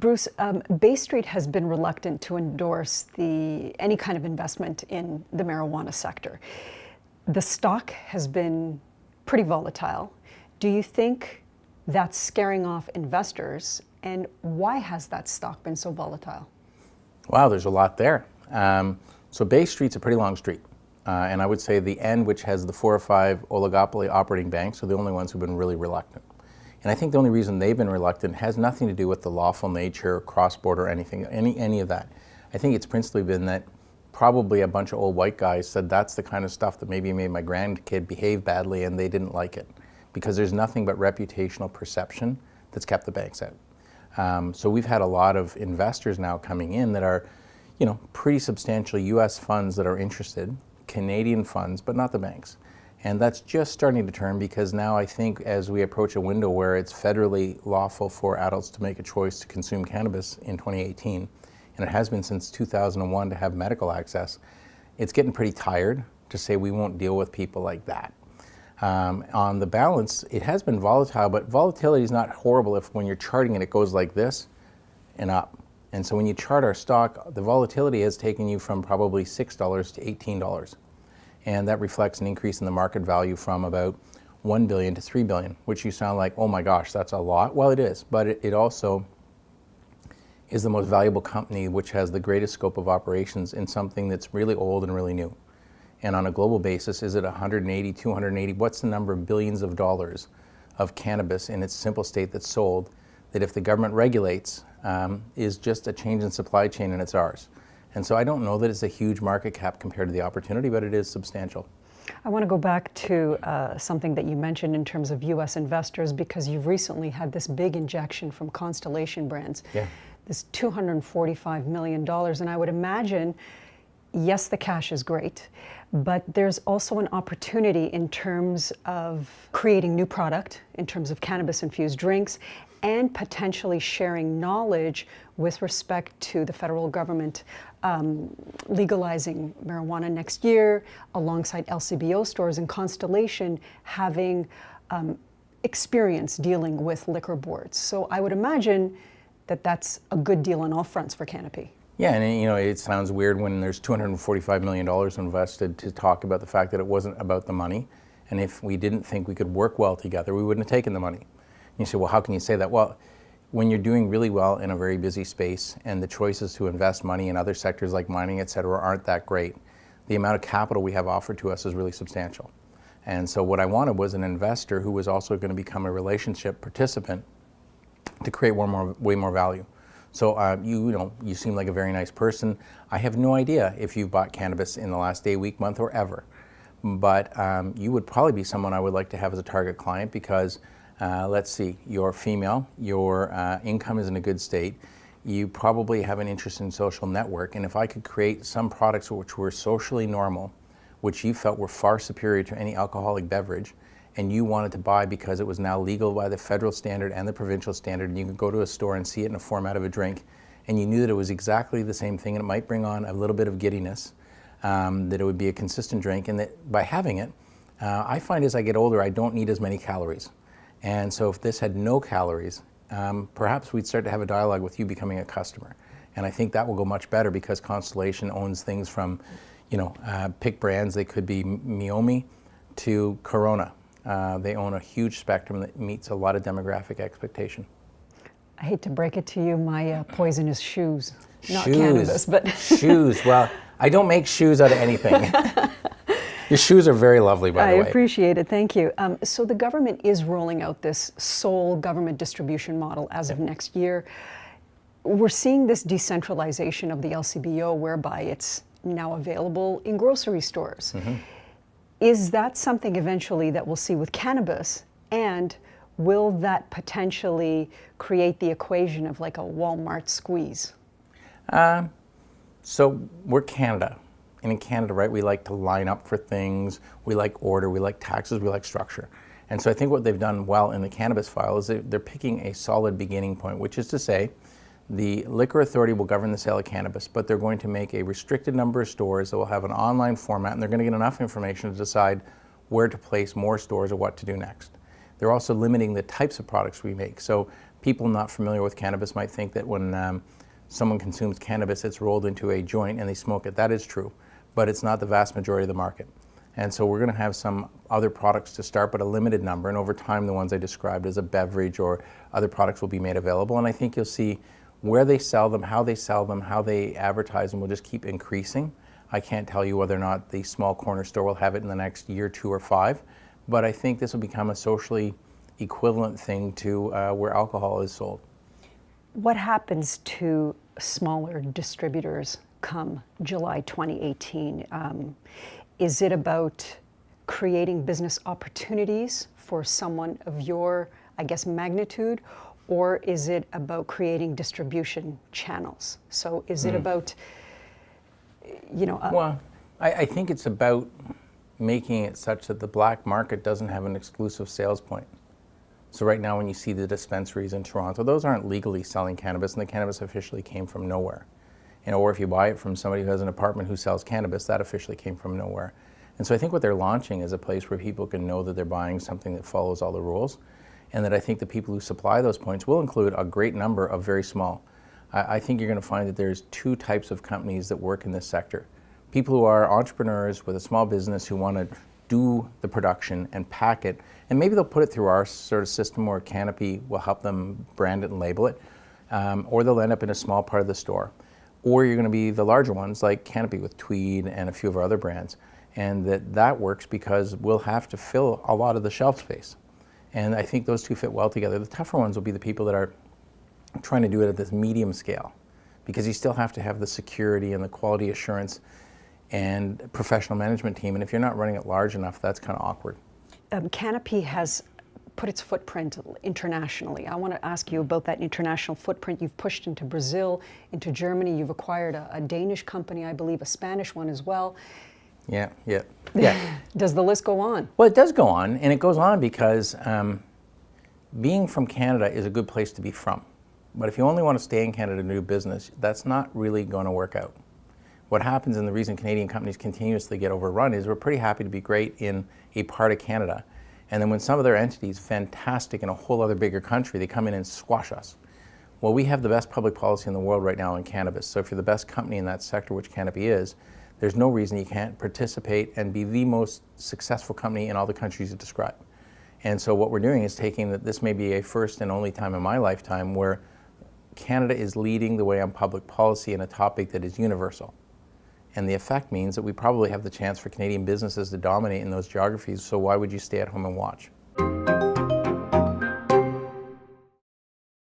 Bruce, Bay Street has been reluctant to endorse any kind of investment in the marijuana sector. The stock has been pretty volatile. Do you think that's scaring off investors? And why has that stock been so volatile? Wow, there's a lot there. So Bay Street's a pretty long street. And I would say the end, which has the 4 or 5 oligopoly operating banks, are the only ones who've been really reluctant. And I think the only reason they've been reluctant has nothing to do with the lawful nature, cross-border, anything, any of that. I think it's principally been that probably a bunch of old white guys said that's the kind of stuff that maybe made my grandkid behave badly and they didn't like it. Because there's nothing but reputational perception that's kept the banks out. So we've had a lot of investors now coming in that are, pretty substantial US funds that are interested, Canadian funds, but not the banks. And that's just starting to turn because now I think as we approach a window where it's federally lawful for adults to make a choice to consume cannabis in 2018, and it has been since 2001 to have medical access, it's getting pretty tired to say we won't deal with people like that. On the balance, it has been volatile, but volatility is not horrible if when you're charting it goes like this and up. And so when you chart our stock, the volatility has taken you from probably $6 to $18. And that reflects an increase in the market value from about $1 billion to $3 billion, which you sound like, oh my gosh, that's a lot. Well, it is, but it also is the most valuable company which has the greatest scope of operations in something that's really old and really new. And on a global basis, is it 180, 280? What's the number of billions of dollars of cannabis in its simple state that's sold that if the government regulates is just a change in supply chain and it's ours? And so I don't know that it's a huge market cap compared to the opportunity, but it is substantial. I want to go back to something that you mentioned in terms of U.S. investors, because you've recently had this big injection from Constellation Brands, this $245 million. And I would imagine, yes, the cash is great, but there's also an opportunity in terms of creating new product, in terms of cannabis-infused drinks, and potentially sharing knowledge with respect to the federal government legalizing marijuana next year, alongside LCBO stores, and Constellation having experience dealing with liquor boards. So I would imagine that that's a good deal on all fronts for Canopy. Yeah, and it sounds weird when there's $245 million invested to talk about the fact that it wasn't about the money. And if we didn't think we could work well together, we wouldn't have taken the money. You say, well, how can you say that? Well, when you're doing really well in a very busy space and the choices to invest money in other sectors like mining, et cetera, aren't that great, the amount of capital we have offered to us is really substantial. And so what I wanted was an investor who was also going to become a relationship participant to create way more value. So you seem like a very nice person. I have no idea if you've bought cannabis in the last day, week, month, or ever. But you would probably be someone I would like to have as a target client because let's see, you're female, your income is in a good state, you probably have an interest in social network, and if I could create some products which were socially normal, which you felt were far superior to any alcoholic beverage, and you wanted to buy because it was now legal by the federal standard and the provincial standard, and you could go to a store and see it in a format of a drink, and you knew that it was exactly the same thing, and it might bring on a little bit of giddiness, that it would be a consistent drink, and that by having it, I find as I get older, I don't need as many calories. And so if this had no calories, perhaps we'd start to have a dialogue with you becoming a customer. And I think that will go much better because Constellation owns things from, pick brands. They could be Miomi to Corona. They own a huge spectrum that meets a lot of demographic expectation. I hate to break it to you, my poison is shoes. Not cannabis, but... Shoes. Well, I don't make shoes out of anything. Your shoes are very lovely, by the way. I appreciate it. Thank you. So the government is rolling out this sole government distribution model as of next year. We're seeing this decentralization of the LCBO whereby it's now available in grocery stores. Mm-hmm. Is that something eventually that we'll see with cannabis? And will that potentially create the equation of like a Walmart squeeze? So we're Canada. And in Canada, right, we like to line up for things, we like order, we like taxes, we like structure. And so I think what they've done well in the cannabis file is they're picking a solid beginning point, which is to say the liquor authority will govern the sale of cannabis, but they're going to make a restricted number of stores that will have an online format, and they're going to get enough information to decide where to place more stores or what to do next. They're also limiting the types of products we make. So people not familiar with cannabis might think that when someone consumes cannabis, it's rolled into a joint and they smoke it. That is true, but it's not the vast majority of the market. And so we're going to have some other products to start, but a limited number. And over time, the ones I described as a beverage or other products will be made available. And I think you'll see where they sell them, how they advertise them will just keep increasing. I can't tell you whether or not the small corner store will have it in the next year, 2 or 5, but I think this will become a socially equivalent thing to where alcohol is sold. What happens to smaller distributors come July 2018? Is it about creating business opportunities for someone of your, I guess, magnitude, or is it about creating distribution channels? So is it about, Well, I think it's about making it such that the black market doesn't have an exclusive sales point. So right now when you see the dispensaries in Toronto, those aren't legally selling cannabis, and the cannabis officially came from nowhere. Or if you buy it from somebody who has an apartment who sells cannabis, that officially came from nowhere. And so I think what they're launching is a place where people can know that they're buying something that follows all the rules, and that I think the people who supply those points will include a great number of very small. I think you're going to find that there's 2 types of companies that work in this sector. People who are entrepreneurs with a small business who want to do the production and pack it, and maybe they'll put it through our sort of system where Canopy will help them brand it and label it, or they'll end up in a small part of the store. Or you're going to be the larger ones like Canopy with Tweed and a few of our other brands. And that works because we'll have to fill a lot of the shelf space. And I think those 2 fit well together. The tougher ones will be the people that are trying to do it at this medium scale, because you still have to have the security and the quality assurance and professional management team. And if you're not running it large enough, that's kind of awkward. Canopy has put its footprint internationally. I want to ask you about that international footprint. You've pushed into Brazil, into Germany. You've acquired a Danish company, I believe, a Spanish one as well. Yeah. Does the list go on? Well, it does go on, and it goes on because being from Canada is a good place to be from. But if you only want to stay in Canada to do business, that's not really going to work out. What happens, and the reason Canadian companies continuously get overrun, is we're pretty happy to be great in a part of Canada. And then when some of their entities, fantastic in a whole other bigger country, they come in and squash us. Well, we have the best public policy in the world right now in cannabis. So if you're the best company in that sector, which Canopy is, there's no reason you can't participate and be the most successful company in all the countries you describe. And so what we're doing is taking that this may be a first and only time in my lifetime where Canada is leading the way on public policy in a topic that is universal. And the effect means that we probably have the chance for Canadian businesses to dominate in those geographies, so why would you stay at home and watch?